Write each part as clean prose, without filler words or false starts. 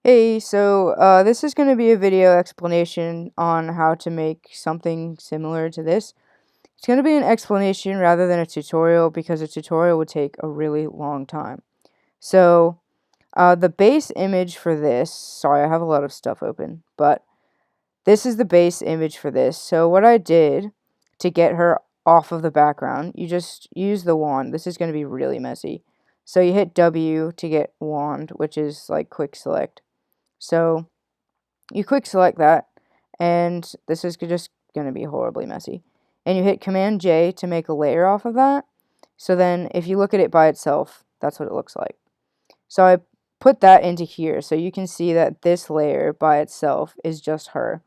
Hey, so this is going to be a video explanation on how to make something similar to this. It's going to be an explanation rather than a tutorial because a tutorial would take a really long time. So the base image for this, sorry, I have a lot of stuff open, but this is the base image for this. So what I did to get her off of the background, you just use the wand. This is going to be really messy. So you hit W to get wand, which is like quick select. So you quick select that, and this is just going to be horribly messy. And you hit Command J to make a layer off of that. So then if you look at it by itself, that's what it looks like. So I put that into here so you can see that this layer by itself is just her.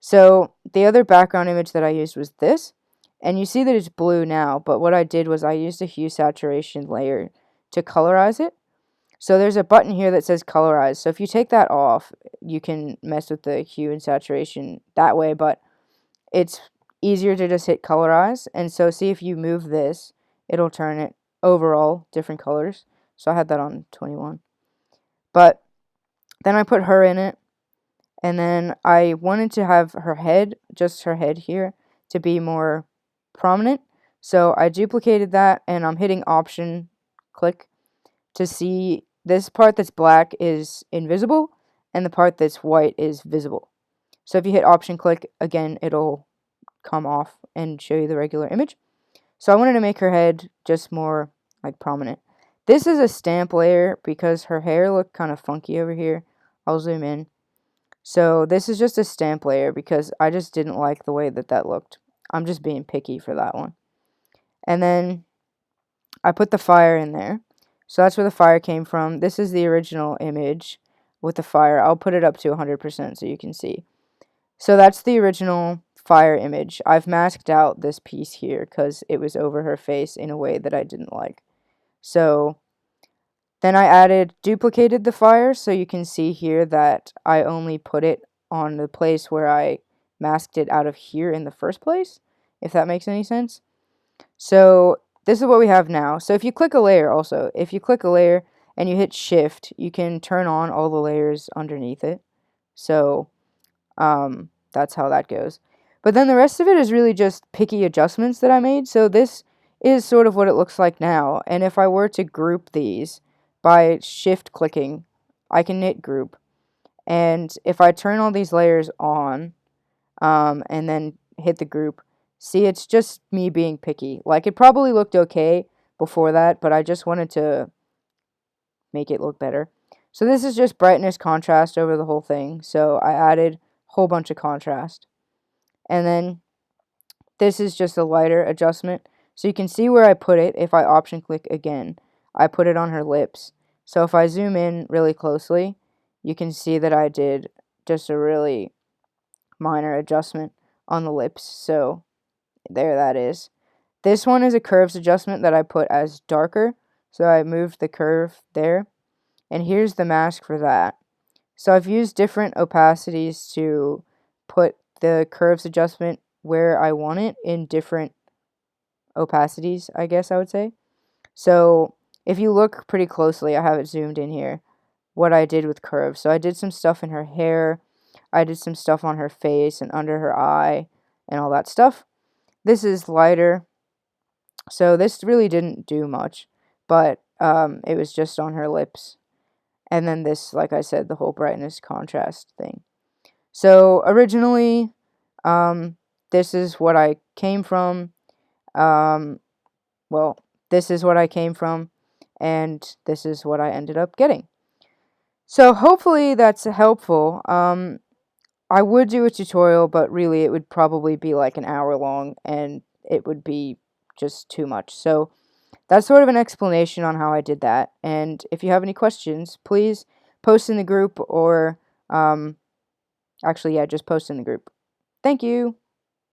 So the other background image that I used was this, and you see that it's blue now, but what I did was I used a hue saturation layer to colorize it. So there's a button here that says colorize. So if you take that off, you can mess with the hue and saturation that way, but it's easier to just hit colorize. And so see if you move this, it'll turn it overall different colors. So I had that on 21. But then I put her in it, and then I wanted to have her head, just her head here, to be more prominent. So I duplicated that, and I'm hitting Option, click, to see this part that's black is invisible and the part that's white is visible. So if you hit Option click, again, it'll come off and show you the regular image. So I wanted to make her head just more like prominent. This is a stamp layer because her hair looked kind of funky over here. I'll zoom in. So this is just a stamp layer because I just didn't like the way that looked. I'm just being picky for that one. And then I put the fire in there. So that's where the fire came from. This is the original image with the fire. I'll put it up to 100% so you can see. So that's the original fire image. I've masked out this piece here because it was over her face in a way that I didn't like. So then I duplicated the fire so you can see here that I only put it on the place where I masked it out of here in the first place, if that makes any sense. So this is what we have now. So if you click a layer also, if you click a layer and you hit shift, you can turn on all the layers underneath it. So that's how that goes. But then the rest of it is really just picky adjustments that I made. So this is sort of what it looks like now. And if I were to group these by shift clicking, I can hit group. And if I turn all these layers on and then hit the group, see, it's just me being picky. Like, it probably looked okay before that, but I just wanted to make it look better. So this is just brightness contrast over the whole thing. So I added a whole bunch of contrast. And then this is just a lighter adjustment. So you can see where I put it if I option click again. I put it on her lips. So if I zoom in really closely, you can see that I did just a really minor adjustment on the lips. So there that is. This one is a curves adjustment that I put as darker. So I moved the curve there. And here's the mask for that. So I've used different opacities to put the curves adjustment where I want it in different opacities, I guess I would say. So if you look pretty closely, I have it zoomed in here, what I did with curves. So I did some stuff in her hair, I did some stuff on her face and under her eye and all that stuff. This is lighter, so this really didn't do much, but it was just on her lips. And then this, like I said, the whole brightness contrast thing. So originally, this is what I came from. Well, this is what I came from, and this is what I ended up getting. So hopefully that's helpful. I would do a tutorial, but really it would probably be like an hour long, and it would be just too much. So that's sort of an explanation on how I did that. And if you have any questions, please post in the group or, actually, yeah, just post in the group. Thank you.